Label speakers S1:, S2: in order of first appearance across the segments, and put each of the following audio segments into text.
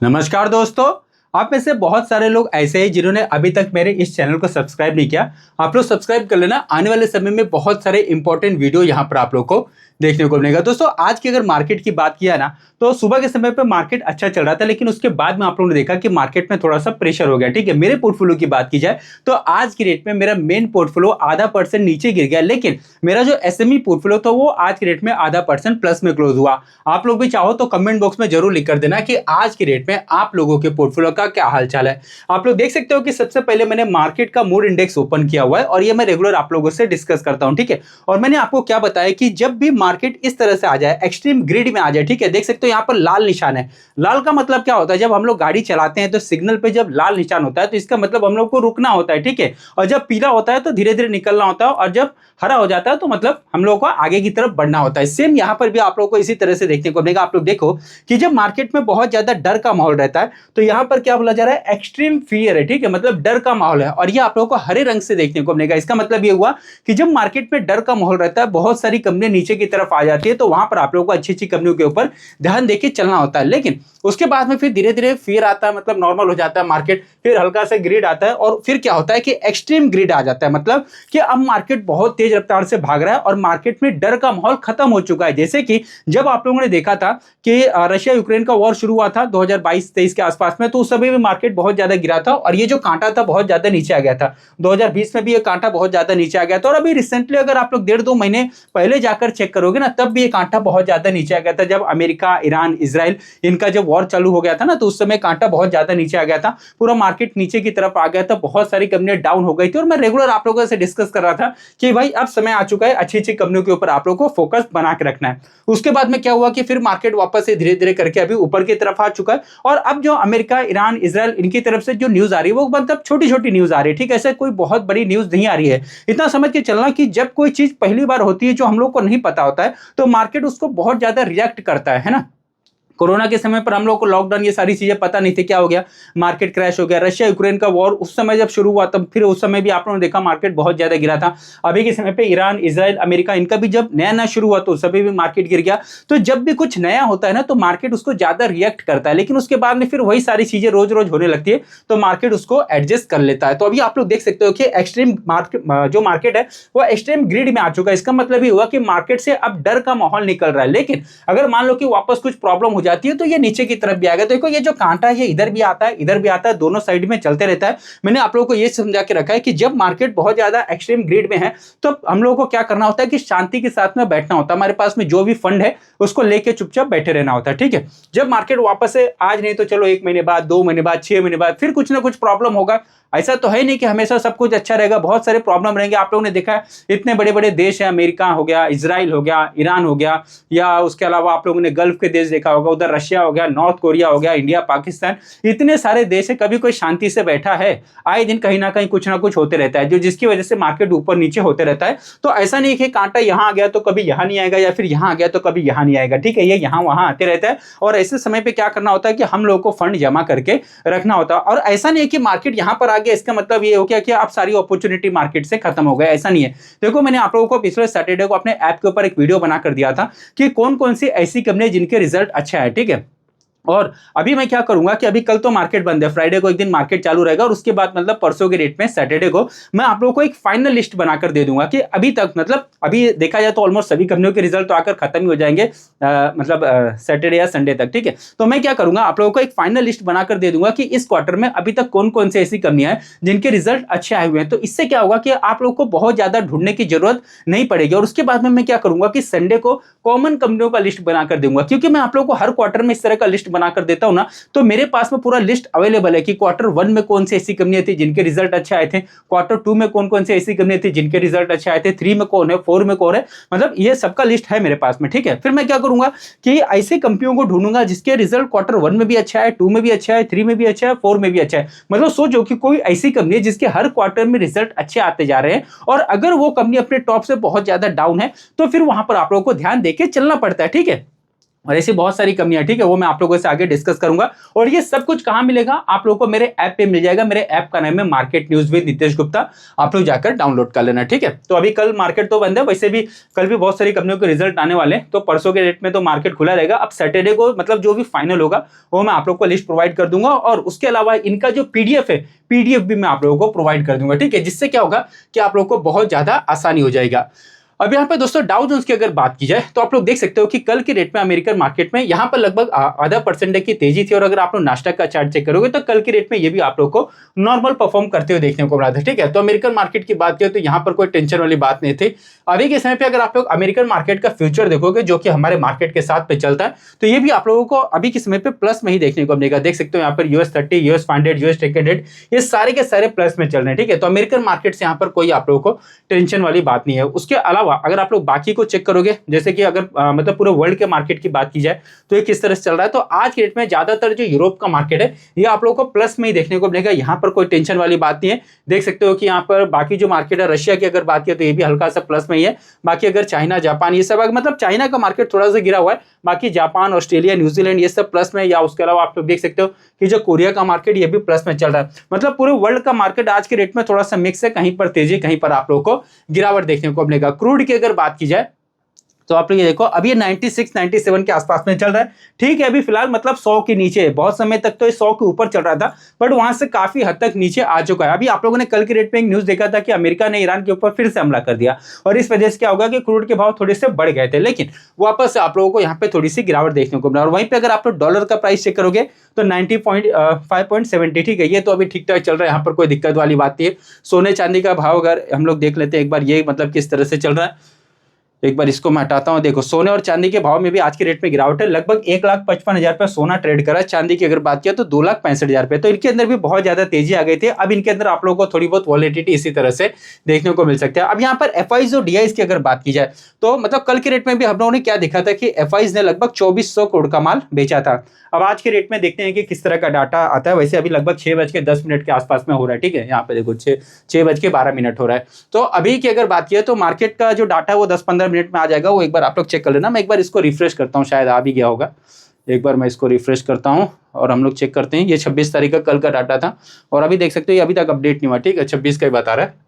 S1: नमस्कार दोस्तों। आप में से बहुत सारे लोग ऐसे हैं जिन्होंने अभी तक मेरे इस चैनल को सब्सक्राइब नहीं किया। आप लोग सब्सक्राइब कर लेना। आने वाले समय में बहुत सारे इंपॉर्टेंट वीडियो यहाँ पर आप लोग को देखने को मिलेगा। दोस्तों, आज की अगर मार्केट की बात किया ना, तो सुबह के समय पे मार्केट अच्छा चल रहा था, लेकिन उसके बाद में आप लोगों ने देखा कि मार्केट में थोड़ा सा प्रेशर हो गया। ठीक है, मेरे पोर्टफोलियो की बात की जाए तो आज की डेट में मेरा मेन पोर्टफोलियो ½ % नीचे गिर गया, लेकिन मेरा जो एसएमई पोर्टफोलियो था वो आज की डेट में ½ % प्लस में क्लोज हुआ। आप लोग भी चाहो तो कमेंट बॉक्स में जरूर लिख कर देना कि आज की डेट में आप लोगों के पोर्टफोलियो का क्या हालचाल है। आप लोग देख सकते हो कि सबसे पहले मैंने मार्केट का मूड इंडेक्स ओपन किया हुआ है और ये मैं रेगुलर आप लोगों से डिस्कस करता हूं। ठीक है, और मैंने आपको क्या बताया कि जब भी मार्केट इस तरह से आ जाए, एक्सट्रीम ग्रिड में आ जाए, ठीक है, देख सकते हो यहाँ पर लाल निशान है। लाल का मतलब क्या होता है? जब हम लोग गाड़ी चलाते हैं तो सिग्नल पे जब लाल निशान होता है तो इसका मतलब हम लोग को रुकना होता है। ठीक है, और जब पीला होता है तो धीरे धीरे निकलना होता है, और जब हरा हो जाता है तो मतलब हम लोग को आगे की तरफ बढ़ना होता है। सेम यहाँ पर भी आप लोग को इसी तरह से देखने को मिलेगा। आप लोग देखो कि जब मार्केट में बहुत ज्यादा डर का माहौल रहता है तो यहाँ पर क्या बोला जा रहा है? एक्सट्रीम फियर है। ठीक है, मतलब डर का माहौल है, और ये आप लोगों को हरे रंग से देखने को मिलेगा। इसका मतलब ये हुआ कि जब मार्केट में डर का माहौल रहता है, बहुत सारी कंपनियां नीचे की तरफ आ जाती है, तो वहां पर आप लोगों को अच्छी अच्छी कंपनियों के ऊपर ध्यान देके चलना होता है। लेकिन उसके बाद में फिर धीरे धीरे फियर आता है, मतलब नॉर्मल हो जाता है मार्केट, फिर हल्का सा ग्रिड आता है, और फिर क्या होता है कि एक्सट्रीम ग्रिड आ जाता है। मतलब कि अब मार्केट बहुत तेज रफ्तार से भाग रहा है और मार्केट में डर का माहौल खत्म हो चुका है। जैसे कि जब आप लोगों ने देखा था कि रशिया यूक्रेन का वॉर शुरू हुआ था 2022-23 के आसपास में, तो उस समय भी मार्केट बहुत ज्यादा गिरा था और ये जो कांटा था बहुत ज्यादा नीचे आ गया था। 2020 में भी ये कांटा बहुत ज्यादा नीचे आ गया था, और अभी रिसेंटली अगर आप लोग 1.5-2 महीने पहले जाकर चेक करोगे ना, तब भी ये कांटा बहुत ज्यादा नीचे आ गया था। जब अमेरिका, ईरान, इजराइल इनका जब वॉर चालू हो गया था ना, तो उस समय कांटा बहुत ज्यादा नीचे आ गया था, पूरा मार्केट नीचे की तरफ आ गया था, बहुत सारी कंपनियां डाउन हो गई थी। और मैं रेगुलर आप लोगों से डिस्कस कर रहा था कि भाई अब समय आ चुका है अच्छी अच्छी कंपनियों के ऊपर आप लोगों को फोकस बना के रखना है। उसके बाद में क्या हुआ कि फिर मार्केट वापस से धीरे धीरे करके अभी ऊपर की तरफ आ चुका है, और अब जो अमेरिका, ईरान, इजराइल इनकी तरफ से जो न्यूज आ रही है वो मतलब छोटी छोटी न्यूज आ रही है। ठीक है, ऐसे कोई बहुत बड़ी न्यूज नहीं आ रही है। इतना समझ के चलना कि जब कोई चीज पहली बार होती है जो हम लोग को नहीं पता होता है, तो मार्केट उसको बहुत ज्यादा रिएक्ट करता है ना। कोरोना के समय पर हम लोग को लॉकडाउन, ये सारी चीजें पता नहीं थी, क्या हो गया? मार्केट क्रैश हो गया। रशिया यूक्रेन का वॉर उस समय जब शुरू हुआ, तब फिर उस समय भी आप लोगों ने देखा मार्केट बहुत ज्यादा गिरा था। अभी के समय पे ईरान, इजराइल, अमेरिका इनका भी जब नया नया शुरू हुआ तो उस समय भी मार्केट गिर गया। तो जब भी कुछ नया होता है ना, तो मार्केट उसको ज्यादा रिएक्ट करता है, लेकिन उसके बाद में फिर वही सारी चीजें रोज रोज होने लगती है, तो मार्केट उसको एडजस्ट कर लेता है। तो अभी आप लोग देख सकते हो कि एक्सट्रीम मार्केट जो मार्केट है वो एक्सट्रीम ग्रिड में आ चुका है। इसका मतलब ये हुआ कि मार्केट से अब डर का माहौल निकल रहा है। लेकिन अगर मान लो कि वापस कुछ प्रॉब्लम हो जाती है तो ये नीचे की तरफ भी आ गया। तो देखो, ये जो कांटा है ये इधर भी आता है, इधर भी आता है, दोनों साइड में चलते रहता है। मैंने आप लोगों को ये समझा के रखा है कि जब मार्केट बहुत ज्यादा एक्सट्रीम ग्रिड में है तो हम लोगों को क्या करना होता है कि शांति के साथ में बैठना होता है। हमारे पास में जो भी फंड है उसको लेके चुपचाप बैठे रहना होता है। ठीक है, जब मार्केट वापस से आज नहीं तो चलो 1 महीने बाद, 2 महीने बाद, 6 महीने बाद फिर कुछ ना कुछ प्रॉब्लम होगा। ऐसा तो है नहीं कि हमेशा सब कुछ अच्छा रहेगा, बहुत सारे प्रॉब्लम रहेंगे। आप लोगों ने देखा है इतने बड़े बड़े देश हैं, अमेरिका हो गया, इजराइल हो गया, ईरान हो गया, या उसके अलावा आप लोगों ने गल्फ के देश देखा होगा, उधर रशिया हो गया, नॉर्थ कोरिया हो गया, इंडिया, पाकिस्तान, इतने सारे देश है। कभी कोई शांति से बैठा है? आए दिन कहीं ना कुछ होते रहता है, जो जिसकी वजह से मार्केट ऊपर नीचे होते रहता है। तो ऐसा नहीं कि कांटा यहाँ आ गया तो कभी यहाँ नहीं आएगा, या फिर यहाँ आ गया तो कभी यहाँ नहीं आएगा। ठीक है, ये यहाँ वहां आते रहता है, और ऐसे समय पे क्या करना होता है कि हम लोगों को फंड जमा करके रखना होता है। और ऐसा नहीं है कि मार्केट यहाँ पर आ गया इसका मतलब ये हो गया कि आप सारी अपॉर्चुनिटी मार्केट से खत्म हो गए, ऐसा नहीं है। देखो, मैंने आप लोगों को पिछले सैटरडे को अपने ऐप के ऊपर एक वीडियो बनाकर दिया था कि कौन कौन सी ऐसी कंपनी जिनके रिजल्ट अच्छा है। ठीक है, और अभी मैं क्या करूंगा कि अभी कल तो मार्केट बंद है, फ्राइडे को एक दिन मार्केट चालू रहेगा, और उसके बाद मतलब परसों के डेट में सैटरडे को मैं आप लोगों को एक फाइनल लिस्ट बनाकर दे दूंगा कि अभी तक, मतलब अभी देखा जाए तो ऑलमोस्ट सभी कंपनियों के रिजल्ट तो आकर खत्म ही हो जाएंगे, मतलब सैटरडे या संडे तक। ठीक है, तो मैं क्या करूंगा, आप लोगों को एक फाइनल लिस्ट बनाकर दे दूंगा कि इस क्वार्टर में अभी तक कौन कौन सी ऐसी कंपनियां हैं जिनके रिजल्ट अच्छे आए हुए हैं। तो इससे क्या होगा कि आप लोग को बहुत ज्यादा ढूंढने की जरूरत नहीं पड़ेगी। और उसके बाद में मैं क्या करूंगा कि संडे को कॉमन कंपनियों का लिस्ट बनाकर दूंगा, क्योंकि मैं आप लोगों को हर क्वार्टर में इस तरह का लिस्ट बनाकर देता हूं ना, तो मेरे पास में पूरा लिस्ट अवेलेबल है कि Q1 में कौन सी ऐसी कंपनियां थी जिनके रिजल्ट अच्छे आए थे, Q2 में कौन कौन सी ऐसी कंपनियां थी जिनके रिजल्ट अच्छे आए थे, 3 में कौन है, 4 में कौन है, मतलब ये सबका लिस्ट है मेरे पास में। ठीक है, फिर मैं क्या करूंगा कि ऐसी कंपनियों को ढूंढूंगा जिसके रिजल्ट Q1 में भी अच्छा है, 2 में भी अच्छा है, 3 में भी अच्छा है, 4 में भी अच्छा है। मतलब सोचो कि कोई ऐसी कंपनी है जिसके हर क्वार्टर में रिजल्ट अच्छे आते जा रहे हैं, और अगर वो कंपनी अपने टॉप से बहुत ज्यादा डाउन है तो फिर वहां पर आप लोगों को ध्यान देके चलना पड़ता है। ठीक है, और ऐसी बहुत सारी कमियां, ठीक है, वो मैं आप लोगों से आगे डिस्कस करूंगा। और ये सब कुछ कहां मिलेगा, आप लोगों को मेरे ऐप पे मिल जाएगा। मेरे ऐप का नाम है market news with Nitesh Gupta, आप लोग जाकर डाउनलोड कर लेना, ठीक है। तो अभी कल मार्केट तो बंद है, वैसे भी कल भी बहुत सारी कंपनियों के रिजल्ट आने वाले हैं, तो परसों के डेट में तो मार्केट खुला रहेगा। अब सैटरडे को मतलब जो भी फाइनल होगा वो मैं आप लोग को लिस्ट प्रोवाइड कर दूंगा, और उसके अलावा इनका जो पीडीएफ है, पीडीएफ भी मैं आप लोगों को प्रोवाइड कर दूंगा, ठीक है, जिससे क्या होगा कि आप लोगों को बहुत ज्यादा आसानी हो जाएगा। अब यहाँ पे दोस्तों डाउ जोन्स की अगर बात की जाए तो आप लोग देख सकते हो कि कल के रेट में अमेरिकन मार्केट में यहाँ पर लगभग आधा परसेंट की तेजी थी। और अगर आप लोग नास्डैक का चार्ट चेक करोगे तो कल के रेट में ये भी आप लोग को नॉर्मल परफॉर्म करते हुए देखने को मिला था, ठीक है। तो अमेरिकन मार्केट की बात करें तो यहाँ पर कोई टेंशन वाली बात नहीं थी। अभी के समय पे अगर आप लोग अमेरिकन मार्केट का फ्यूचर देखोगे जो कि हमारे मार्केट के साथ पे चलता है, तो ये भी आप लोगों को अभी के समय पे प्लस में ही देखने को मिलेगा। देख सकते हो यहाँ पर US30, US 500, US 100 ये सारे के सारे प्लस में चल रहे हैं, ठीक है। तो अमेरिकन मार्केट से यहाँ पर कोई आप लोगों को टेंशन वाली बात नहीं है। उसके अलावा अगर आप लोग बाकी को चेक करोगे, जैसे कि अगर मतलब पूरे वर्ल्ड के मार्केट की बात की जाए तो ये किस तरह से चल रहा है, तो आज के डेट में ज्यादातर जो यूरोप का मार्केट है ये आप लोगों को प्लस में ही देखने को मिलेगा। यहाँ पर कोई टेंशन वाली बात नहीं है। देख सकते हो कि यहाँ पर बाकी जो मार्केट है, रशिया की अगर बात करें तो ये भी हल्का सा प्लस में ही है। बाकी अगर चाइना, जापान ये सब, मतलब चाइना का मार्केट थोड़ा सा गिरा हुआ है, बाकी जापान, ऑस्ट्रेलिया, न्यूजीलैंड ये सब प्लस में। या उसके अलावा आप लोग देख सकते हो कि जो कोरिया का मार्केट ये भी प्लस में चल रहा है। मतलब पूरे वर्ल्ड का मार्केट आज के रेट में थोड़ा सा मिक्स है, कहीं पर तेजी, कहीं पर आप लोगों को गिरावट देखने को मिलेगा। क्रूड की अगर बात की जाए तो आप लोग ये देखो अभी ये 96 97 के आसपास में चल रहा है, ठीक है। अभी फिलहाल मतलब 100 के नीचे है। बहुत समय तक तो ये 100 के ऊपर चल रहा था, बट वहां से काफी हद तक नीचे आ चुका है। अभी आप लोगों ने कल के रेट में एक न्यूज देखा था कि अमेरिका ने ईरान के ऊपर फिर से हमला कर दिया, और इस वजह से क्या होगा कि क्रूड के भाव थोड़े से बढ़ गए थे, लेकिन वापस से आप लोगों को यहाँ पे थोड़ी सी गिरावट देखने को मिला। और वहीं पे अगर आप लोग डॉलर का प्राइस चेक करोगे तो 90.5.70, ठीक है, ये तो अभी ठीक ठाक चल रहा है, यहाँ पर कोई दिक्कत वाली बात नहीं है। सोने चांदी का भाव अगर हम लोग देख लेते हैं एक बार, ये मतलब किस तरह से चल रहा है, एक बार इसको मैं हटाता हूं। देखो सोने और चांदी के भाव में भी आज के रेट में गिरावट है। लगभग 1,55,000 रुपये सोना ट्रेड करा, चांदी की अगर बात किया तो 2,65,000 रुपये। तो इनके अंदर भी बहुत ज्यादा तेजी आ गई थी। अब इनके अंदर आप लोगों को थोड़ी बहुत वॉलेटिलिटी इसी तरह से देखने को मिल सकता है। अब यहाँ पर एफआईज और डीआईज की अगर बात की जाए तो मतलब कल के रेट में भी हम लोगों ने क्या देखा था कि एफआईज ने लगभग 2400 करोड़ का माल बेचा था। अब आज के रेट में देखते हैं कि किस तरह का डाटा आता है। वैसे अभी लगभग 6:10 के आसपास में हो रहा है, ठीक है। यहाँ पे देखो 6:12 हो रहा है। तो अभी की अगर बात किया तो मार्केट का जो डाटा है वो 10-15 मिनट में आ जाएगा, वो एक बार आप लोग चेक कर लेना। मैं एक बार इसको रिफ्रेश करता हूँ, शायद आ भी गया होगा। एक बार मैं इसको रिफ्रेश करता हूँ और हम लोग चेक करते हैं। ये 26 तारीख का कल का डाटा था, और अभी देख सकते हो ये अभी तक अपडेट नहीं हुआ, ठीक है, 26 का ही बता रहा है।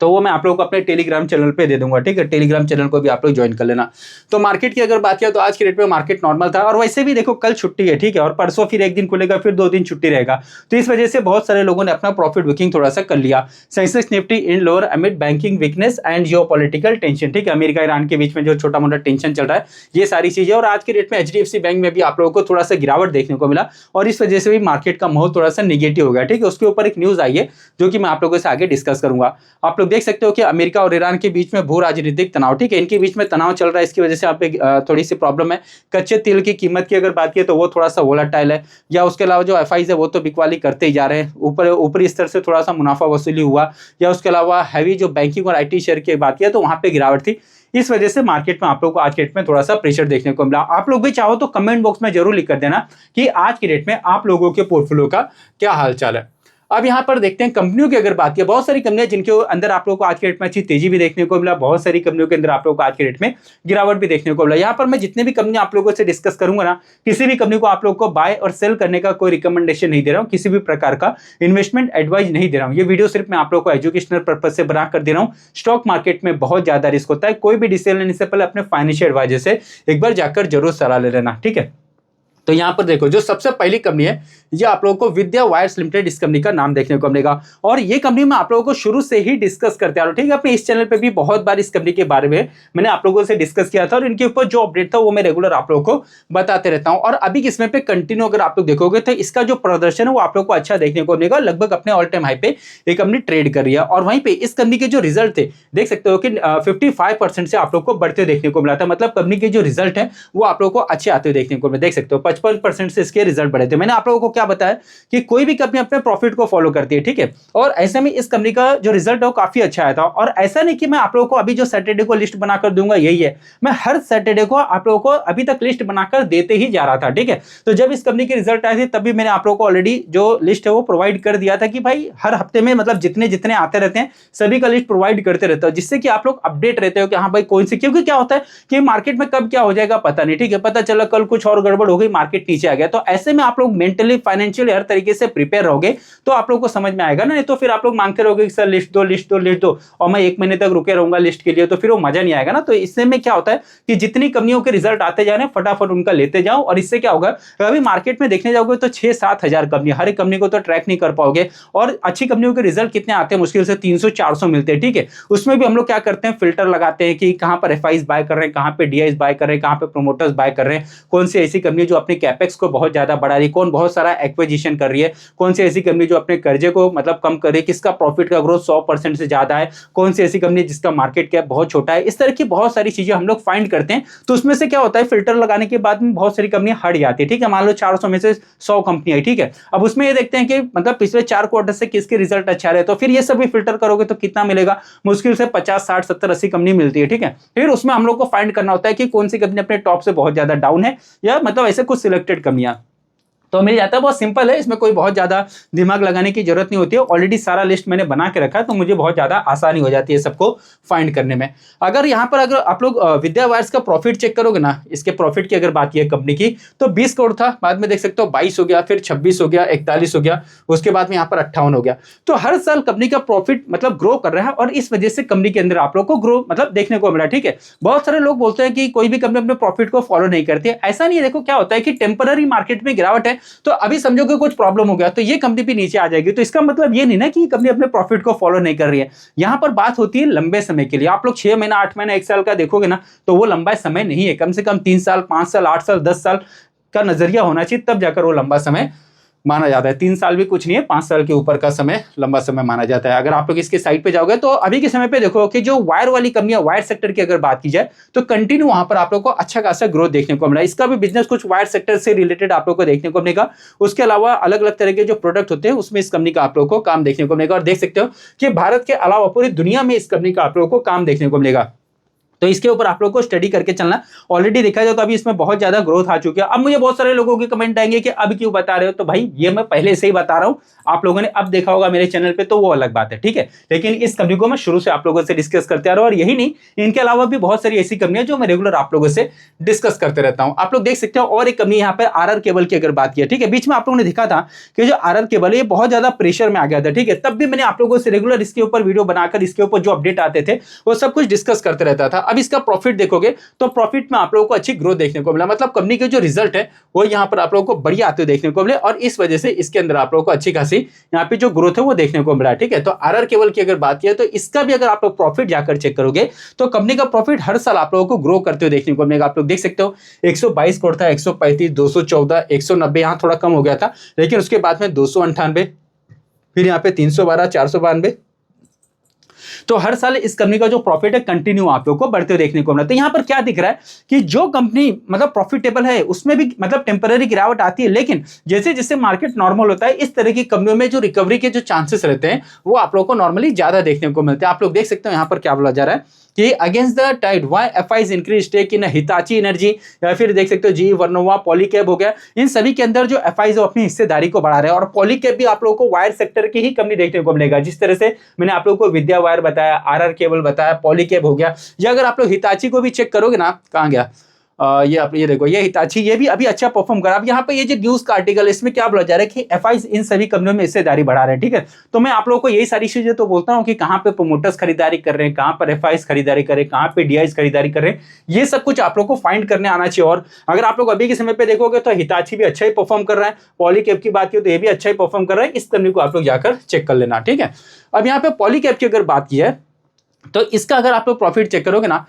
S1: तो वो मैं आप लोगों को अपने टेलीग्राम चैनल पे दे दूंगा, ठीक है। टेलीग्राम चैनल को भी आप लोग ज्वाइन कर लेना। तो मार्केट की अगर बात किया तो आज के रेट में मार्केट नॉर्मल था, और वैसे भी देखो कल छुट्टी है, ठीक है, और परसों फिर एक दिन खुलेगा, फिर 2 दिन छुट्टी रहेगा। तो इस वजह से बहुत सारे लोगों ने अपना प्रॉफिट बुकिंग थोड़ा सा कर लिया। Sensex Nifty in lower amid banking weakness and geopolitical tension, ठीक है, अमेरिका ईरान के बीच में जो छोटा मोटा टेंशन चल रहा है, ये सारी चीजें। और आज के रेट में HDFC बैंक में भी आप लोगों को थोड़ा सा गिरावट देखने को मिला, और इस वजह से भी मार्केट का माहौल थोड़ा सा निगेटिव हो गया, ठीक है। उसके ऊपर एक न्यूज आई है जो कि मैं आप लोगों से आगे डिस्कस करूंगा। आप लोग देख सकते हो कि अमेरिका और ईरान के बीच में भू राजनीतिक तनाव, ठीक है, इनके बीच में तनाव चल रहा है। इसकी वजह से आप थोड़ी सी प्रॉब्लम है। कच्चे तेल की कीमत की अगर बात की तो वो थोड़ा सा वोलेटाइल है, या उसके अलावा जो एफआईज है वो तो बिकवाली करते ही जा रहे हैं, ऊपरी स्तर से थोड़ा सा मुनाफा वसूली हुआ, या उसके अलावा हैवी जो बैंकिंग और IT शेयर की बात किया तो वहां पे गिरावट थी। इस वजह से मार्केट में आप लोग को आज के डेट में थोड़ा सा प्रेशर देखने को मिला। आप लोग भी चाहो तो कमेंट बॉक्स में जरूर लिख कर देना कि आज के डेट में आप लोगों के पोर्टफोलियो का क्या हाल चाल है। अब यहाँ पर देखते हैं कंपनियों की अगर बात किया, बहुत सारी कंपनियां जिनके अंदर आप लोगों को आज के रेट में अच्छी तेजी भी देखने को मिला, बहुत सारी कंपनियों के अंदर आप लोगों को आज के रेट में गिरावट भी देखने को मिला। यहाँ पर मैं जितने भी कंपनी आप लोगों से डिस्कस करूंगा ना, किसी भी कंपनी को आप लोगों को बाय और सेल करने का कोई रिकमेंडेशन नहीं दे रहा हूँ, किसी भी प्रकार का इन्वेस्टमेंट एडवाइस नहीं दे रहा हूँ। ये वीडियो सिर्फ मैं आप लोगों को एजुकेशनल पर्पज से बना कर दे रहा हूँ। स्टॉक मार्केट में बहुत ज्यादा रिस्क होता है, कोई भी डिसीजन लेने से पहले अपने फाइनेंशियल एडवाइजर से एक बार जाकर जरूर सलाह ले लेना, ठीक है। तो यहाँ पर देखो जो सबसे पहली कंपनी है ये आप लोगों को विद्या वायर्स लिमिटेड, इस कंपनी का नाम देखने को मिलेगा। और ये कंपनी मैं आप लोगों को शुरू से ही डिस्कस करते आ रहा हूँ, ठीक है। अपने इस चैनल पे भी बहुत बार इस कंपनी के बारे में मैंने आप लोगों से डिस्कस किया था, और इनके ऊपर जो अपडेट था वो मैं रेगुलर आप लोगों को बताते रहता हूँ। और अभी इसमें पे कंटिन्यू अगर आप लोग देखोगे तो इसका जो प्रदर्शन है वो आप लोग को अच्छा देखने को मिलेगा। लगभग अपने ऑल टाइम हाई पे ये कंपनी ट्रेड कर रही है, और वहीं पे इस कंपनी के जो रिजल्ट थे देख सकते हो कि 55% से आप लोग को बढ़ते देखने को मिला था। मतलब कंपनी के जो रिजल्ट है वो आप लोग को अच्छे आते हुए देखने को मिले। देख सकते हो 55% से इसके रिजल्ट बढ़े थे। मैंने आप लोगों को क्या बताया कि कोई भी कंपनी अपने प्रॉफिट को फॉलो करती है, ठीक है, और ऐसे में इस कंपनी का जो रिजल्ट है वो काफी अच्छा आया था। और ऐसा नहीं कि मैं आप लोगों को अभी जो सैटरडे को लिस्ट बनाकर दूंगा यही है, मैं हर सैटरडे को आप लोगों को अभी तक लिस्ट बनाकर देते ही जा रहा था, ठीक है। तो जब इस कंपनी के रिजल्ट आए थे तब भी मैंने आप लोगों को ऑलरेडी जो लिस्ट है वो प्रोवाइड कर दिया था कि भाई हर हफ्ते में मतलब जितने जितने आते रहते हैं सभी का लिस्ट प्रोवाइड करते रहता हूं, जिससे कि आप लोग अपडेट रहते हो कि हाँ भाई कौन सी, क्योंकि क्या होता है कि मार्केट में कब क्या हो जाएगा पता नहीं, ठीक है, पता चला कल कुछ और गड़बड़ हो गई, मार्केट नीचे आ गया। तो ऐसे में आप लोग मेंटली फाइनेंशियली हर तरीके से प्रिपेयर रहोगे तो आप लोग को समझ में आएगा ना। नहीं तो फिर आप लोग मांगते रहोगे कि सर लिस्ट दो लिस्ट दो लिस्ट दो, और मैं 1 महीने तक रुके रहूंगा लिस्ट के लिए, तो फिर वो मजा नहीं आएगा ना। तो इससे में क्या होता है कि जितनी कंपनियों के रिजल्ट आते जा रहे हैं फटाफट उनका लेते जाओ, और इससे क्या होगा, अभी मार्केट में देखने जाओगे तो 6-7 हजार कंपनी, हर एक कंपनी को तो ट्रैक नहीं कर पाओगे। और अच्छी कंपनियों के रिजल्ट कितने आते हैं, मुश्किल से 300-400 मिलते हैं, ठीक है। उसमें भी हम लोग क्या करते हैं, फिल्टर लगाते हैं कि कहां पर एफआईज बाय कर रहे हैं, कहां पे डीआईज बाय कर रहे हैं, कहां पे प्रोमोटर्स बाय कर रहे हैं, कौन सी ऐसी कंपनी जो अपने कैपेक्स को बहुत ज्यादा बढ़ा रही है, कौन बहुत सारा एक्विजिशन कर रही है, कौन सी ऐसी कंपनी जो अपने कर्जे को मतलब कम कर रही है, किसका प्रॉफिट का ग्रोथ 100% से ज्यादा है, कौन सी ऐसी कंपनी जिसका मार्केट कैप बहुत छोटा है। इस तरह की बहुत सारी चीजें हम लोग फाइंड करते हैं। तो उसमें से क्या होता है, फिल्टर लगाने के बाद में बहुत सारी कंपनियां हट जाती है, ठीक है। मान लो 400 में से 100 कंपनी है, ठीक है। अब उसमें ये देखते हैं कि मतलब पिछले 4 क्वार्टर से किसके रिजल्ट अच्छा रहे, तो फिर ये सब भी फिल्टर करोगे तो कितना मिलेगा, मुश्किल से 50, 60, 70, 80 कंपनी मिलती है, ठीक है। फिर उसमें हम लोग को फाइंड करना होता है कि कौन सी कंपनी अपने टॉप से बहुत ज्यादा डाउन है, या मतलब ऐसे कुछ सिलेक्टेड कंपनियां तो मिल जाता है। बहुत सिंपल है, इसमें कोई बहुत ज्यादा दिमाग लगाने की जरूरत नहीं होती है। ऑलरेडी सारा लिस्ट मैंने बना के रखा है तो मुझे बहुत ज्यादा आसानी हो जाती है सबको फाइंड करने में। अगर यहाँ पर अगर आप लोग विद्या वायर्स का प्रॉफिट चेक करोगे ना, इसके प्रॉफिट की अगर बात की है कंपनी की, तो 20 करोड़ था, बाद में देख सकते हो 22 हो गया, फिर 26 हो गया, 41 हो गया, उसके बाद में यहाँ पर 58 हो गया। तो हर साल कंपनी का प्रॉफिट मतलब ग्रो कर रहा है, और इस वजह से कंपनी के अंदर आप लोग को ग्रो मतलब देखने को मिला, ठीक है। बहुत सारे लोग बोलते हैं कि कोई भी कंपनी अपने प्रॉफिट को फॉलो नहीं करती है, ऐसा नहीं है। देखो क्या होता है कि टेम्पररी मार्केट में गिरावट है, तो अभी समझो कि कुछ प्रॉब्लम हो गया तो ये कंपनी भी नीचे आ जाएगी, तो इसका मतलब ये नहीं ना कि कंपनी अपने प्रॉफिट को फॉलो नहीं कर रही है। यहां पर बात होती है लंबे समय के लिए। आप लोग 6 महीना, 8 महीना, 1 साल का देखोगे ना तो वो लंबा समय नहीं है। कम से कम 3 साल, 5 साल, 8 साल, 10 साल का नजरिया होना चाहिए, तब जाकर वो लंबा समय माना जाता है। 3 साल भी कुछ नहीं है, 5 साल के ऊपर का समय लंबा समय माना जाता है। अगर आप लोग इसके साइड पे जाओगे तो अभी के समय पे देखो कि जो वायर वाली कंपनियां, वायर सेक्टर की अगर बात की जाए तो कंटिन्यू वहां पर आप लोग को अच्छा खासा ग्रोथ देखने को मिला। इसका भी बिजनेस कुछ वायर सेक्टर से रिलेटेड आप लोग को देखने को मिलेगा। उसके अलावा अलग अलग तरह के जो प्रोडक्ट होते हैं उसमें इस कंपनी का आप लोग को काम देखने को मिलेगा। और देख सकते हो कि भारत के अलावा पूरी दुनिया में इस कंपनी का आप लोग को काम देखने को मिलेगा। तो इसके ऊपर आप लोग को स्टडी करके चलना। ऑलरेडी देखा जाए तो अभी इसमें बहुत ज्यादा ग्रोथ आ चुकी है। अब मुझे बहुत सारे लोगों के कमेंट आएंगे कि अब क्यों बता रहे हो, तो भाई ये मैं पहले से ही बता रहा हूं, आप लोगों ने अब देखा होगा मेरे चैनल पे तो वो अलग बात है, ठीक है। लेकिन इस कंपनी को मैं शुरू से आप लोगों से डिस्कस करते आ रहा हूं, और यही नहीं, इनके अलावा भी बहुत सारी ऐसी कंपनियां जो मैं रेगुलर आप लोगों से डिस्कस करते रहता हूं। आप लोग देख सकते हो और एक कंपनी यहाँ पे आरआर केबल की अगर बात की है, ठीक है। बीच में आप लोगों ने देखा था कि जो आरआर केबल है ये बहुत ज्यादा प्रेशर में आ गया था, ठीक है। तब भी मैंने आप लोगों से रेगुलर इसके ऊपर वीडियो बनाकर इसके ऊपर जो अपडेट आते थे वो सब कुछ डिस्कस करते रहता था। अब इसका प्रॉफिट देखोगे तो प्रॉफिट में आप लोगों को अच्छी ग्रोथ देखने को मिला, मतलब कंपनी के जो रिजल्ट है वो यहाँ पर आप लोगों को बढ़िया आते हुए देखने को मिले, और इस वजह से इसके अंदर आप लोगों को अच्छी खासी यहाँ पे जो ग्रोथ है वो देखने को मिला, ठीक है। तो आरआर केबल की अगर बात किया तो इसका भी अगर आप लोग प्रॉफिट जाकर चेक करोगे तो कंपनी का प्रॉफिट हर साल आप लोगों को ग्रो करते हुए देखने को मिलेगा। आप लोग देख सकते हो 122 करोड़ था, 135, 214, 190, यहाँ थोड़ा कम हो गया था, लेकिन उसके बाद में 298, फिर यहाँ पे 312, 492। तो हर साल इस कंपनी का जो प्रॉफिट है कंटिन्यू आप लोग को बढ़ते हुए देखने को मिला। तो यहाँ पर क्या दिख रहा है कि जो कंपनी मतलब प्रॉफिटेबल है उसमें भी मतलब टेम्पररी गिरावट आती है, लेकिन जैसे जैसे मार्केट नॉर्मल होता है इस तरह की कंपनियों में जो रिकवरी के जो चांसेस रहते हैं वो आप लोग को नॉर्मली ज्यादा देखने को मिलते हैं। आप लोग देख सकते हो यहाँ पर क्या बोला जा रहा है कि against the tide why FIIs increase stake in Hitachi Energy, या फिर देख सकते हो जी वर्नोवा, पॉलीकैब हो गया, इन सभी के अंदर जो एफआईज अपनी हिस्सेदारी को बढ़ा रहे हैं। और पॉलीकैब भी आप लोगों को वायर सेक्टर की ही कंपनी देखने को मिलेगा, जिस तरह से मैंने आप लोगों को विद्या वायर बताया, आरआर केबल बताया, पॉलीकैब हो गया, या अगर आप लोग हिताची को भी चेक करोगे ना, कहाँ गया ये आप ये देखो ये हिताची, ये भी अभी अच्छा परफॉर्म कर रहा है। अब यहाँ पे ये जो न्यूज का आर्टिकल है इसमें क्या बोला जा रहा है कि एफआईज इन सभी कंपनियों में हिस्सेदारी बढ़ा रहे हैं, ठीक है। तो मैं आप लोगों को यही सारी चीजें तो बोलता हूँ कि कहाँ पे प्रोमोटर्स खरीदारी कर रहे हैं, कहाँ पर एफआईज खरीदारी कर रहे हैं, कहाँ पे डीआईज खरीदारी कर रहे हैं, ये सब कुछ आप लोग को फाइंड करने आना चाहिए। और अगर आप लोग अभी के समय पे देखोगे तो हिताची भी अच्छा ही परफॉर्म कर रहा है, पॉलीकैब की बात की तो ये भी अच्छा ही परफॉर्म कर रहा है। इस कंपनी को आप लोग जाकर चेक कर लेना, ठीक है। अब यहाँ पे पॉलीकैब की अगर बात की है तो इसका अगर आप लोग प्रॉफिट चेक करोगे ना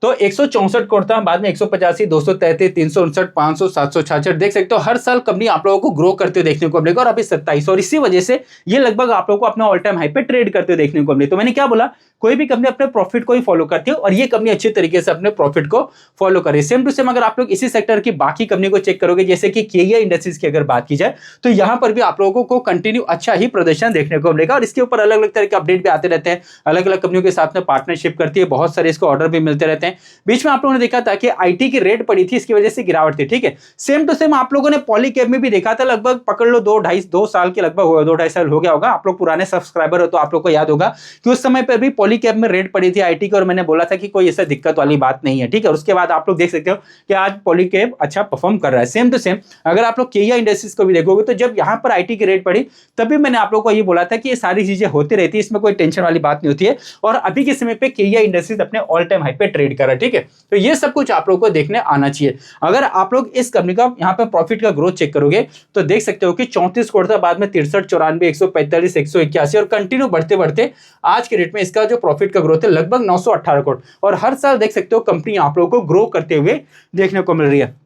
S1: तो 164 करोड़ था, बाद में 185, 233, 359, 500, 766। देख सकते हो हर साल कंपनी आप लोगों को ग्रो करते हुए देखने को मिलेगा, और अभी 27, और इसी वजह से ये लगभग आप लोगों को अपना ऑल टाइम हाई पे ट्रेड करते हुए देखने को मिले। तो मैंने क्या बोला, कोई भी कंपनी अपने प्रॉफिट को ही फॉलो करती है, और ये कंपनी अच्छे तरीके से अपने प्रॉफिट को फॉलो करे। सेम टू सेम अगर आप लोग इसी सेक्टर की बाकी कंपनी को चेक करोगे, जैसे कि केईआ इंडस्ट्रीज की अगर बात की जाए, तो यहां पर भी आप लोगों को कंटिन्यू अच्छा ही प्रदर्शन देखने को मिलेगा, और इसके ऊपर अलग अलग तरह के अपडेट भी आते रहते हैं, अलग अलग कंपनियों के साथ में पार्टनरशिप करती है, बहुत सारे इसको ऑर्डर भी मिलते रहते हैं। बीच में आप लोगों ने देखा था कि आईटी की रेट पड़ी थी, इसकी वजह से गिरावट थी, ठीक है। सेम टू सेम आप लोगों ने पॉलीकैब में भी देखा था, लगभग पकड़ लो 2 साल के लगभग 2-2.5 साल हो गया होगा। आप लोग पुराने सब्सक्राइबर हो तो आप लोग को याद होगा कि उस समय पर भी पॉलीकैब में रेट पड़ी थी आईटी की, और मैंने बोला था कि कोई ऐसा दिक्कत वाली बात नहीं है, ठीक है। और उसके बाद आप लोग देख सकते हो कि आज पॉलीकैब अच्छा परफॉर्म कर रहा है। सेम टू सेम अगर आप लोग केईआ इंडस्ट्रीज को भी देखोगे, तो जब यहां पर आईटी की रेट पड़ी तभी मैंने आप लोगों को ये बोला था कि ये सारी चीजें होती रहती है, इसमें कोई टेंशन वाली बात नहीं होती है। और अभी के समय पे केईआ इंडस्ट्रीज अपने ऑल टाइम हाई पे ट्रेड कर रहा है, ठीक है। तो ये सब कुछ आप लोगों को देखने आना चाहिए। अगर आप लोग इस कंपनी का यहाँ पे प्रॉफिट का ग्रोथ चेक करोगे, तो देख सकते हो कि 34 करोड़ था, बाद में 63, 94, 145, 181, और कंटिन्यू बढ़ते बढ़ते आज के रेट में इसका जो प्रॉफिट का ग्रोथ है लगभग 918 करोड़। और हर साल देख सकते हो कंपनी आप लोगों को ग्रो करते हुए देखने को मिल रही है।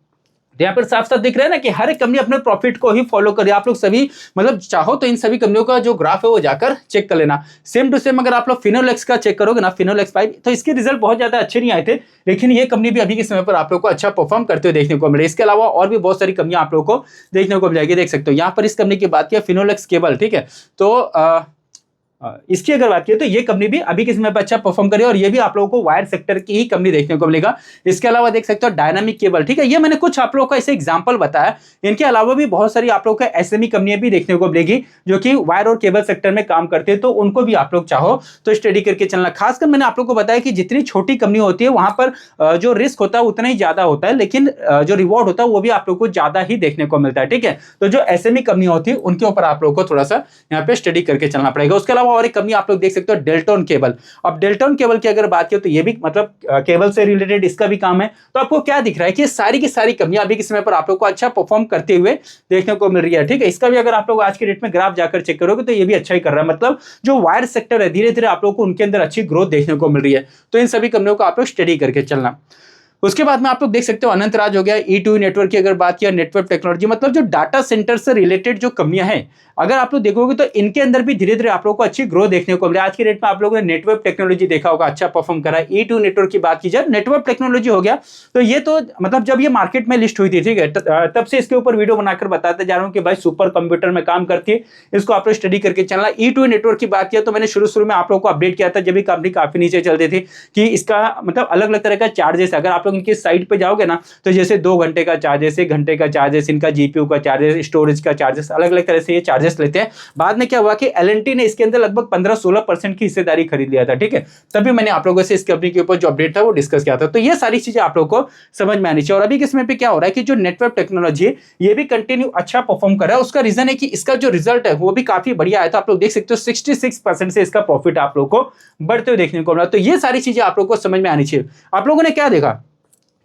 S1: यहाँ पर साफ साफ दिख रहा है ना कि हर एक कंपनी अपने प्रॉफिट को ही फॉलो करे। आप लोग सभी मतलब चाहो तो इन सभी कंपनियों का जो ग्राफ है वो जाकर चेक कर लेना। सेम टू सेम अगर आप लोग फिनोलेक्स का चेक करोगे ना, फिनोलेक्स 5, तो इसके रिजल्ट बहुत ज्यादा अच्छे नहीं आए थे, लेकिन ये कंपनी भी अभी के समय पर आप लोग को अच्छा परफॉर्म करते हुए देखने को मिले। इसके अलावा और भी बहुत सारी कंपनियां आप लोग को देखने को मिल जाएगी। देख सकते हो यहाँ पर इस कंपनी की बात किया, फिनोलेक्स केबल, ठीक है। तो इसकी अगर बात की तो ये कंपनी भी अभी के समय पर अच्छा परफॉर्म करे, और ये भी आप लोगों को वायर सेक्टर की ही कंपनी देखने को मिलेगा। इसके अलावा देख सकते हो डायनामिक केबल, ठीक है। ये मैंने कुछ आप लोगों का ऐसे एग्जांपल बताया, इनके अलावा भी बहुत सारी आप लोगों का एसएमई कंपनियां भी देखने को मिलेगी जो कि वायर और केबल सेक्टर में काम करते हैं, तो उनको भी आप लोग चाहो तो स्टडी करके चलना। खासकर मैंने आप लोग को बताया कि जितनी छोटी कंपनी होती है वहां पर जो रिस्क होता है उतना ही ज्यादा होता है, लेकिन जो रिवॉर्ड होता है वो भी आप लोग को ज्यादा ही देखने को मिलता है, ठीक है। तो जो एसएमई कंपनी होती है उनके ऊपर आप लोग को थोड़ा सा यहाँ पे स्टडी करके चलना पड़ेगा। उसके अलावा और एक कंपनी आप लोग देख सकते हो डेल्टन केबल। अब डेल्टन केबल की अगर बात की तो ये भी मतलब केबल से रिलेटेड इसका भी काम है। तो आपको क्या दिख रहा है कि सारी की सारी कंपनियां अभी के समय पर आप लोग को अच्छा परफॉर्म करते हुए देखने को मिल रही है, ठीक है। इसका भी अगर आप लोग आज के डेट में ग्राफ जाकर चेक करोगे तो ये भी अच्छा ही कर रहा है। मतलब जो वायर सेक्टर है धीरे धीरे आप लोग को उनके अंदर अच्छी ग्रोथ देखने को मिल रही है। तो इन सभी कंपनियों को आप लोग स्टडी करके चलना। उसके बाद में आप लोग देख सकते हो अनंतराज हो गया, E2E नेटवर्क की अगर बात किया, नेटवर्क टेक्नोलॉजी, मतलब जो डाटा सेंटर से रिलेटेड जो कंपनियां हैं अगर आप लोग देखोगे तो इनके अंदर भी धीरे धीरे आप लोग को अच्छी ग्रोथ देखने को मिले। आज के रेट में आप लोगों ने नेटवर्क टेक्नोलॉजी देखा होगा, अच्छा परफॉर्म करा है। E2 नेटवर्क की बात की जाए, नेटवर्क टेक्नोलॉजी हो गया, तो ये तो मतलब जब ये मार्केट में लिस्ट हुई थी, ठीक है, तब से इसके ऊपर वीडियो बनाकर बताते जा रहा हूँ कि भाई सुपर कंप्यूटर में काम करती है, इसको आप लोग स्टडी करके चलना। E2 नेटवर्क की बात किया तो मैंने शुरू में आप लोग को अपडेट किया था जब भी कंपनी काफी नीचे चलती थी कि इसका मतलब अलग अलग तरह का चार्जेस, अगर आप लोग इनकी साइट पे जाओगे ना तो जैसे 2 घंटे का चार्जेस, 1 घंटे का चार्जेस, इनका जीपीयू का चार्जेस, स्टोरेज का चार्जेस, अलग अलग तरह से ये चार्जेस लेते हैं। बाद में क्या हुआ कि एलएनटी ने इसके अंदर लगभग 15-16% की हिस्सेदारी खरीद लिया था, ठीक है। तभी मैंने आप लोगों से इस कंपनी के ऊपर जो अपडेट था वो डिस्कस किया था। तो ये सारी चीजें आप लोगों को समझ में आनी चाहिए। और अभी के समय पे क्या हो रहा है कि जो नेटवर्क टेक्नोलॉजी है ये भी कंटिन्यू अच्छा परफॉर्म कर रहा है। उसका रीजन है कि इसका जो रिजल्ट है वो भी काफी बढ़िया आया था। आप लोग देख सकते हो 66% से इसका प्रॉफिट आप लोग को बढ़ते हुए देखने को मिला। तो ये सारी चीजें आप लोग को समझ में आनी चाहिए। आप लोगों ने क्या देखा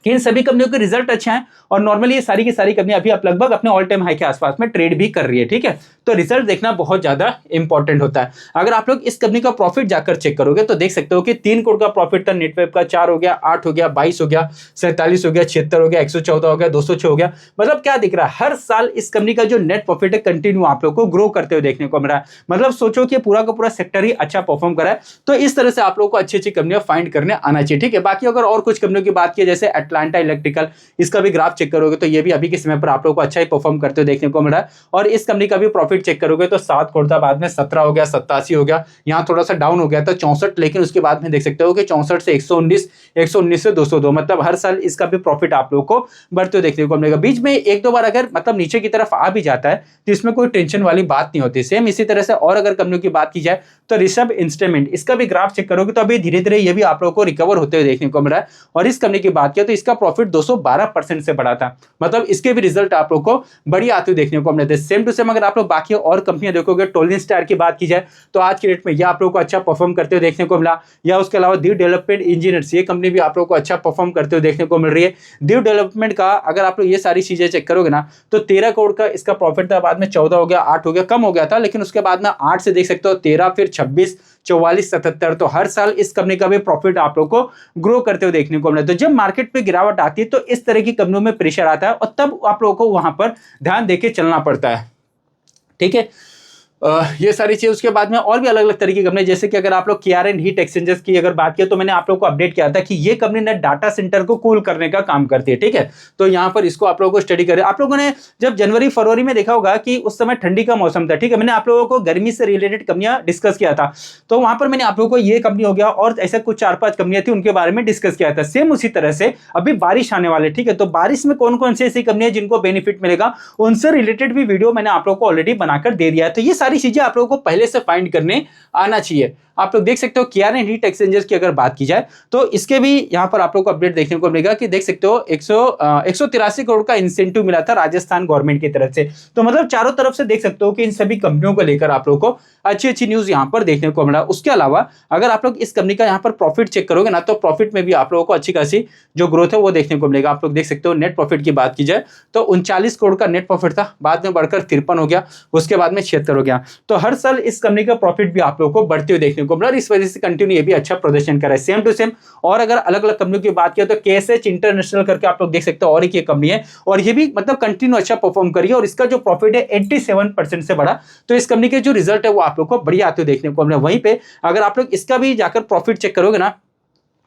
S1: कि इन सभी कंपनियों के रिजल्ट अच्छे हैं, और नॉर्मली ये सारी की सारी कंपनियां अभी आप लगभग अपने ऑल टाइम हाई के आसपास में ट्रेड भी कर रही है, ठीक है। तो रिजल्ट देखना बहुत ज्यादा इंपॉर्टेंट होता है। अगर आप लोग इस कंपनी का प्रॉफिट जाकर चेक करोगे तो देख सकते हो कि 3 करोड़ का प्रॉफिट था, नेटवेब का 4 हो गया, 8 हो गया, 22 हो गया, 47 हो गया, 76 हो गया, 114 हो गया, 206 हो गया। मतलब क्या दिख रहा है, हर साल इस कंपनी का जो नेट प्रॉफिट है कंटिन्यू आप लोग को ग्रो करते हुए देखने को मिल रहा है। मतलब सोचो कि पूरा का पूरा सेक्टर ही अच्छा परफॉर्म करा है। तो इस तरह से आप लोग को अच्छी अच्छी कंपनियां फाइंड करने आना चाहिए, ठीक है। बाकी अगर और कुछ कंपनियों की बात की जैसे अटलांटा इलेक्ट्रिकल, इसका भी ग्राफ चेक करोगे तो ये भी अभी के समय पर आप लोगों को अच्छा ही परफॉर्म करते हुए देखने को मिला है। और इस कंपनी का भी प्रॉफिट चेक करोगे तो 7 करोड़ था, बाद में 17 हो गया, 87 हो गया, यहाँ थोड़ा सा डाउन हो गया था 64, लेकिन उसके बाद में देख सकते हो कि 64 से 119, 119 से 202, मतलब हर साल इसका भी प्रॉफिट आप लोगों को बढ़ते हुए देखने को मिलेगा। बीच में 1-2 बार अगर मतलब नीचे की तरफ आ भी जाता है तो इसमें कोई टेंशन वाली बात नहीं होती। सेम इसी तरह से और अगर कंपनियों की बात की जाए तो ऋषभ इंस्ट्रूमेंट, इसका भी ग्राफ चेक करोगे तो अभी धीरे धीरे ये भी आप लोगों को रिकवर होते हुए देखने को मिला है। और इस कंपनी की बात किया तो इसका प्रॉफिट 212% से बढ़ा था, मतलब इसके भी रिजल्ट आप लोग को बढ़िया आते हुए देखने को मिलते हैं। सेम टू सेम अगर आप लोग बाकी और कंपनियां देखोगे, टोलिन स्टार की बात की जाए तो आज के डेट में ये आप लोग को अच्छा परफॉर्म करते हुए देखने को मिला। या उसके अलावा दीव डेवलपमेंट इंजीनियर्स, ये कंपनी भी आप लोग को अच्छा परफॉर्म करते हुए देखने को मिल रही है। दीव डेवलपमेंट का अगर आप लोग ये सारी चीजें चेक करोगे ना तो 13 करोड़ का इसका प्रॉफिट था, बाद में 14 हो गया, 8 हो गया, कम हो गया था, लेकिन उसके बाद में 8 से देख सकते हो 13, फिर 26, 44-77। तो हर साल इस कंपनी का भी प्रॉफिट आप लोग को ग्रो करते हुए देखने को मिला। तो जब मार्केट पे गिरावट आती है तो इस तरह की कंपनियों में प्रेशर आता है और तब आप लोगों को वहां पर ध्यान देके चलना पड़ता है, ठीक है। ये सारी चीज, उसके बाद में और भी अलग अलग तरीके की कंपनी, जैसे कि अगर आप लोग केआर एंड हीट एक्सचेंजर्स की अगर बात किया तो मैंने आप लोगों को अपडेट किया था कि ये कंपनी ने डाटा सेंटर को कूल करने का काम करती है, ठीक है। तो यहाँ पर इसको आप लोगों को स्टडी करें। आप लोगों ने जब जनवरी फरवरी में देखा होगा कि उस समय ठंडी का मौसम था, ठीक है, मैंने आप लोगों को गर्मी से रिलेटेड कंपनियां डिस्कस किया था। तो वहां पर मैंने आप लोगों को ये कंपनी हो गया और ऐसा कुछ 4-5 कंपनियां थी उनके बारे में डिस्कस किया था। सेम उसी तरह से अभी बारिश आने वाले, ठीक है, तो बारिश में कौन कौन सी ऐसी कंपनियां जिनको बेनिफिट मिलेगा उनसे रिलेटेड भी वीडियो मैंने आप लोगों को ऑलरेडी बनाकर दे दिया है। तो ये सारी चीजें आप लोगों को पहले से फाइंड करने आना चाहिए। आप लोग देख सकते हो केआर एंड हीट एक्सचेंजर्स की अगर बात की जाए तो इसके भी यहां पर आप लोग को अपडेट देखने को मिलेगा कि देख सकते हो 183 करोड़ का इंसेंटिव मिला था राजस्थान गवर्नमेंट की तरफ से। तो मतलब चारों तरफ से देख सकते हो कि इन सभी कंपनियों को लेकर आप लोग को अच्छी अच्छी न्यूज यहां पर देखने को मिला। उसके अलावा अगर आप लोग इस कंपनी का यहां पर प्रॉफिट चेक करोगे ना तो प्रॉफिट में भी आप लोगों को अच्छी खासी जो ग्रोथ है वो देखने को मिलेगा। आप लोग देख सकते हो नेट प्रॉफिट की बात की जाए तो 39 करोड़ का नेट प्रॉफिट था, बाद में बढ़कर 53 हो गया, उसके बाद में 76 हो गया। तो हर साल इस कंपनी का प्रॉफिट भी आप लोगों को बढ़ते हुए देखने को मिला, इस वजह से कंटिन्यू ये भी अच्छा प्रदर्शन कर रहा है सेम टू सेम। और अगर अलग अलग कंपनियों की बात किया तो केएसएच इंटरनेशनल करके आप लोग देख सकते हो और एक ये कंपनी है और ये भी मतलब कंटिन्यू अच्छा परफॉर्म करी है और इसका जो प्रॉफिट है 87% से बढ़ा। तो इस कंपनी के जो रिजल्ट है वो आप लोग को बढ़िया आते हुए देखने को मिला। वहीं पे अगर आप लोग इसका भी जाकर प्रॉफिट चेक करोगे ना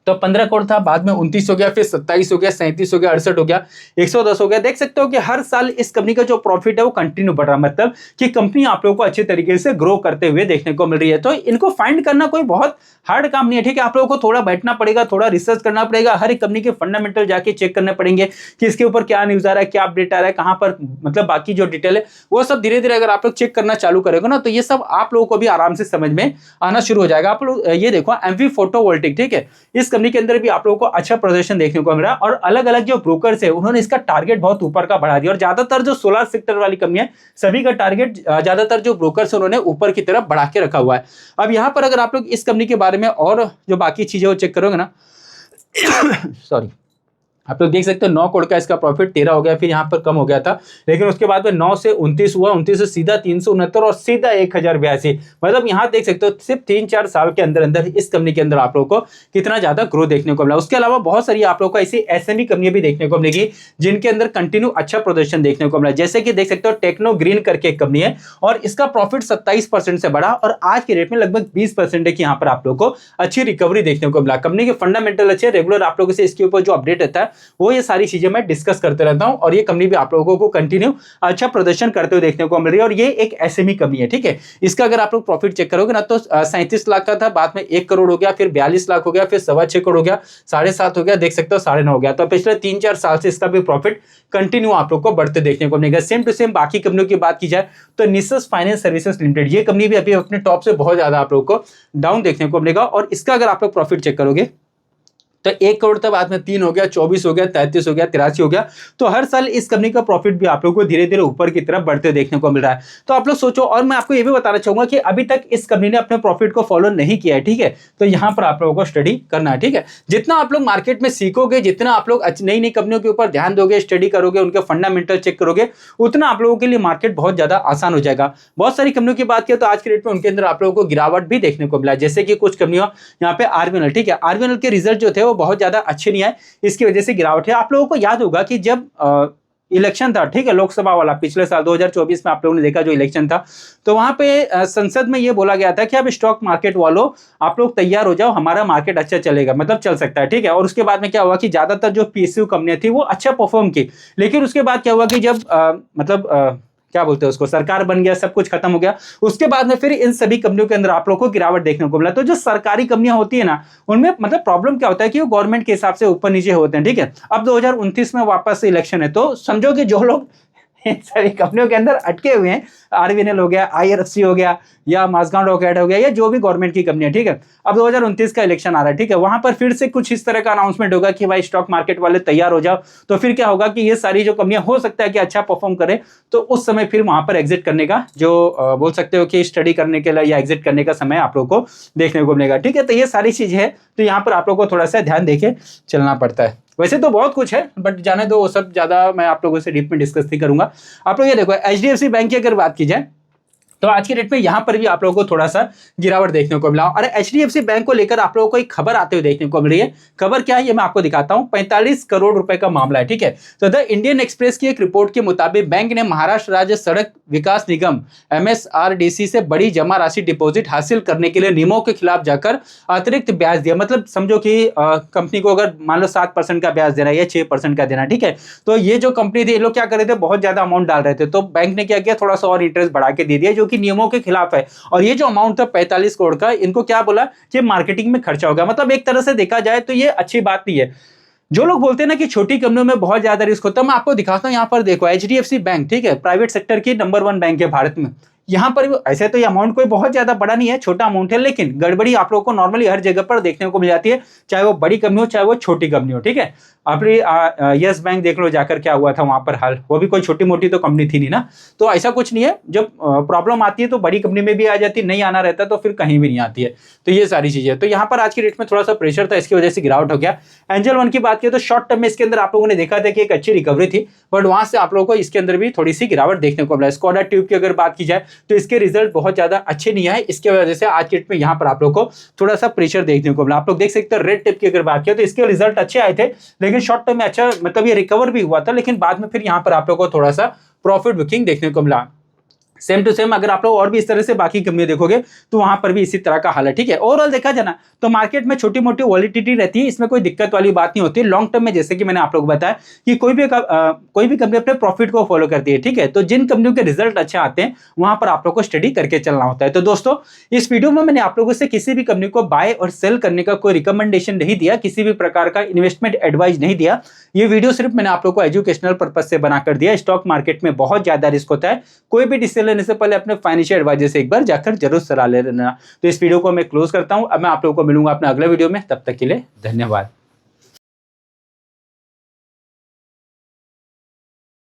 S1: तो 15 करोड़ था, बाद में 29 हो गया, फिर 27 हो गया, 37 हो गया, 68 हो गया, 110 हो गया। देख सकते हो कि हर साल इस कंपनी का जो प्रॉफिट है वो कंटिन्यू बढ़ रहा है, मतलब कि कंपनी आप लोगों को अच्छे तरीके से ग्रो करते हुए देखने को मिल रही है। तो इनको फाइंड करना कोई बहुत हार्ड काम नहीं है, ठीक है। आप लोगों को थोड़ा बैठना पड़ेगा, थोड़ा रिसर्च करना पड़ेगा, हर एक कंपनी के फंडामेंटल जाके चेक करने पड़ेंगे कि इसके ऊपर क्या न्यूज आ रहा है, क्या अपडेट आ रहा है, कहां पर मतलब बाकी जो डिटेल है वो सब धीरे धीरे अगर आप लोग चेक करना चालू करेंगे ना तो ये सब आप लोगों को भी आराम से समझ में आना शुरू हो जाएगा। आप लोग ये देखो एमवी फोटोवोल्टिक, ठीक है, इस कंपनी के अंदर भी आप लोगों को अच्छा प्रदर्शन देखने को मिला और अलग अलग जो ब्रोकर्स है उन्होंने इसका टारगेट बहुत ऊपर का बढ़ा दिया और ज्यादातर जो सोलर सेक्टर वाली कंपनियां सभी का टारगेट ज्यादातर जो ब्रोकर्स उन्होंने ऊपर की तरफ बढ़ा के रखा हुआ है। अब यहां पर अगर आप लोग इस कंपनी के बारे में और जो बाकी चीजें वो चेक करोगे ना सॉरी, आप लोग देख सकते हो 9 करोड़ का इसका प्रॉफिट 13 हो गया, फिर यहाँ पर कम हो गया था, लेकिन उसके बाद में 9 से 29 हुआ, 29 से सीधा 369 और सीधा 1082। मतलब यहाँ देख सकते हो सिर्फ 3-4 साल के अंदर अंदर इस कंपनी के अंदर आप लोगों को कितना ज्यादा ग्रोथ देखने को मिला। उसके अलावा बहुत सारी आप लोगों को ऐसी एसएमई कंपनियां भी देखने को मिलेगी जिनके अंदर कंटिन्यू अच्छा प्रदर्शन देखने को मिला। जैसे कि देख सकते हो टेक्नो ग्रीन करके एक कंपनी है और इसका प्रॉफिट 27% से बढ़ा और आज के रेट में लगभग 20% है कि यहाँ पर आप लोग को अच्छी रिकवरी देखने को मिला। कंपनी के फंडामेंटल अच्छे, रेगुलर आप लोगों से इसके ऊपर जो अपडेट रहता है वो ये सारी चीजें मैं डिस्कस करते रहता हूं और ये कंपनी भी आप लोगों को कंटिन्यू अच्छा प्रदर्शन करते हुए देखने को मिल रही है और ये एक एसएमई कंपनी है, ठीक है। इसका अगर आप लोग प्रॉफिट चेक करोगे ना तो 37 लाख का था, बाद में 1 करोड़ हो गया, फिर 42 लाख हो गया, फिर 6.25 करोड़ हो गया, 7.5 हो गया, देख सकते हो 9.5 हो गया। तो पिछले 3-4 साल से इसका भी प्रॉफिट कंटिन्यू आप लोग को बढ़ते देखने को मिलेगा। सेम टू सेम बाकी कंपनियों की बात की जाए तो निसस फाइनेंस सर्विसेज लिमिटेड ये कंपनी भी अभी अपने टॉप से बहुत ज्यादा आप लोग को डाउन देखने को मिलेगा और इसका अगर आप लोग प्रॉफिट चेक करोगे तो 1 करोड़ था, बाद में 3 हो गया, 24 हो गया, 33 हो गया, 83 हो गया। तो हर साल इस कंपनी का प्रॉफिट भी आप लोगों को धीरे धीरे ऊपर की तरफ बढ़ते देखने को मिल रहा है। तो आप लोग सोचो, और मैं आपको ये भी बताना चाहूंगा कि अभी तक इस कंपनी ने अपने प्रॉफिट को फॉलो नहीं किया है, ठीक है। तो यहां पर आप लोगों को स्टडी करना है, ठीक है। जितना आप लोग मार्केट में सीखोगे, जितना आप लोग नई नई कंपनियों के ऊपर ध्यान दोगे, स्टडी करोगे, उनके फंडामेंटल चेक करोगे, उतना आप लोगों के लिए मार्केट बहुत ज्यादा आसान हो जाएगा। बहुत सारी कंपनियों की बात किया तो आज के डेट में उनके अंदर आप लोगों को गिरावट भी देखने को मिला, जैसे कि कुछ कंपनियों यहाँ पे आरबीएनएल, ठीक है, आरबीएनएल के रिजल्ट जो थे वो बहुत ज्यादा अच्छे नहीं है, इसकी वजह से गिरावट है। आप लोगों को याद होगा कि जब इलेक्शन था, ठीक है, लोकसभा वाला पिछले साल 2024 में आप लोगों ने देखा जो इलेक्शन था, तो वहां पे संसद में ये बोला गया था कि अब स्टॉक मार्केट वालों आप लोग तैयार हो जाओ, हमारा मार्केट अच्छा चलेगा, मतलब चल सकता है, ठीक है। और उसके बाद में क्या हुआ कि ज्यादातर जो पीएसयू कंपनियां थी वो अच्छा परफॉर्म की, लेकिन उसके बाद क्या हुआ कि जब क्या बोलते हैं उसको, सरकार बन गया, सब कुछ खत्म हो गया, उसके बाद में फिर इन सभी कंपनियों के अंदर आप लोगों को गिरावट देखने को मिला। तो जो सरकारी कंपनियां होती है ना, उनमें मतलब प्रॉब्लम क्या होता है कि वो गवर्नमेंट के हिसाब से ऊपर नीचे होते हैं, ठीक है। अब 2029 में वापस से इलेक्शन है, तो समझो कि जो लोग इन सारी कंपनियों के अंदर अटके हुए हैं, आरबीएनएल हो गया, आईआरएफसी हो गया, या माजगांव रॉकेट हो गया, या जो भी गवर्नमेंट की कंपनी है, ठीक है। अब 2029 का इलेक्शन आ रहा है, ठीक है, वहां पर फिर से कुछ इस तरह का अनाउंसमेंट होगा कि भाई स्टॉक मार्केट वाले तैयार हो जाओ। तो फिर क्या होगा कि ये सारी जो कंपनियां हो सकता है कि अच्छा परफॉर्म करे, तो उस समय फिर वहां पर एग्जिट करने का जो बोल सकते हो कि स्टडी करने के लिए या एग्जिट करने का समय आप लोग को देखने को मिलेगा, ठीक है। तो ये सारी चीज है, तो यहाँ पर आप लोग को थोड़ा सा ध्यान देके चलना पड़ता है। वैसे तो बहुत कुछ है, बट जाने दो, वो सब ज्यादा मैं आप लोगों से डीप में डिस्कस नहीं करूंगा। आप लोग ये देखो, एचडीएफसी बैंक की अगर बात की जाए तो आज की डेट में यहां पर भी आप लोगों को थोड़ा सा गिरावट देखने को मिला। और एचडीएफसी बैंक को लेकर आप लोगों को एक खबर आते हुए देखने को मिल रही है। खबर क्या है ये मैं आपको दिखाता हूं। 45 करोड़ रुपए का मामला है, ठीक है। तो द इंडियन एक्सप्रेस की एक रिपोर्ट के मुताबिक बैंक ने महाराष्ट्र राज्य सड़क विकास निगम MSRDC से बड़ी जमा राशि डिपॉजिट हासिल करने के लिए नियमों के खिलाफ जाकर अतिरिक्त ब्याज दिया। मतलब समझो कि कंपनी को अगर मान लो 7% का ब्याज देना है या 6% का देना, ठीक है। तो ये जो कंपनी थी ये लोग क्या कर रहे थे, बहुत ज्यादा अमाउंट डाल रहे थे, तो बैंक ने क्या किया, थोड़ा सा और इंटरेस्ट बढ़ा के दे दिया, जो कि नियमों के खिलाफ है। और ये जो अमाउंट था 45 करोड़ का, इनको क्या बोला कि मार्केटिंग में खर्चा होगा। मतलब एक तरह से देखा जाए तो ये अच्छी बात नहीं है। जो लोग बोलते हैं ना कि छोटी कंपनियों में बहुत ज्यादा रिस्क होता है, मैं आपको दिखाता हूं। यहां पर देखो एचडीएफसी बैंक, ठीक है, प्राइवेट सेक्टर की नंबर 1 बैंक है भारत में। यहां पर ऐसे तो ये अमाउंट कोई बहुत ज्यादा बड़ा नहीं है, छोटा अमाउंट है, लेकिन गड़बड़ी आप लोगों को नॉर्मली हर जगह पर देखने को मिल जाती है, चाहे वो बड़ी कंपनी हो चाहे वो छोटी कंपनी हो, ठीक है। अपनी यस बैंक देख लो जाकर क्या हुआ था वहां पर हाल, वो भी कोई छोटी मोटी तो कंपनी थी नहीं ना। तो ऐसा कुछ नहीं है, जब प्रॉब्लम आती है तो बड़ी कंपनी में भी आ जाती है, नहीं आना रहता तो फिर कहीं भी नहीं आती है। तो ये सारी चीजें, तो यहाँ पर आज की डेट में थोड़ा सा प्रेशर था, इसकी वजह से गिरावट हो गया। एंजल वन की बात की तो शॉर्ट टर्म में इसके अंदर आप लोगों ने देखा था कि एक अच्छी रिकवरी थी, बट वहां से आप लोगों को इसके अंदर भी थोड़ी सी गिरावट देखने को मिला। स्कोडा ट्यूब की अगर बात की जाए तो इसके रिजल्ट बहुत ज्यादा अच्छे नहीं आए, इसके वजह से आज की डेट में यहाँ पर आप लोग को थोड़ा सा प्रेशर देखने को मिला। आप लोग देख सकते हैं रेड टिप की अगर बात किया तो इसके रिजल्ट अच्छे आए थे, लेकिन शॉर्ट टर्म में अच्छा मतलब ये रिकवर भी हुआ था, लेकिन बाद में फिर यहाँ पर आप लोग को थोड़ा सा प्रॉफिट बुकिंग देखने को मिला। सेम टू सेम अगर आप लोग और भी इस तरह से बाकी कंपनी देखोगे तो वहां पर भी इसी तरह का हाल है, ठीक है। ओवरऑल देखा जाए ना तो मार्केट में छोटी मोटी वॉलिटिलिटी रहती है, इसमें कोई दिक्कत वाली बात नहीं होती। लॉन्ग टर्म में जैसे कि मैंने आप लोगों को बताया कि कोई भी कंपनी अपने प्रॉफिट को फॉलो करती है, ठीक है। तो जिन कंपनियों के रिजल्ट अच्छे आते हैं वहां पर आप लोग को स्टडी करके चलना होता है। तो दोस्तों इस वीडियो में मैंने आप लोगों से किसी भी कंपनी को बाय और सेल करने का कोई रिकमेंडेशन नहीं दिया, किसी भी प्रकार का इन्वेस्टमेंट एडवाइस नहीं दिया। ये वीडियो सिर्फ मैंने आप लोग को एजुकेशनल पर्पज से बनाकर दिया। स्टॉक मार्केट में बहुत ज्यादा रिस्क होता है, कोई भी डिसीजन लेने से पहले अपने फाइनेंशियल एडवाइजर से एक बार जाकर जरूर सलाह ले लेना। तो इस वीडियो को मैं क्लोज करता हूं, अब मैं आप लोगों को मिलूंगा अपने अगले वीडियो में, तब तक के लिए धन्यवाद।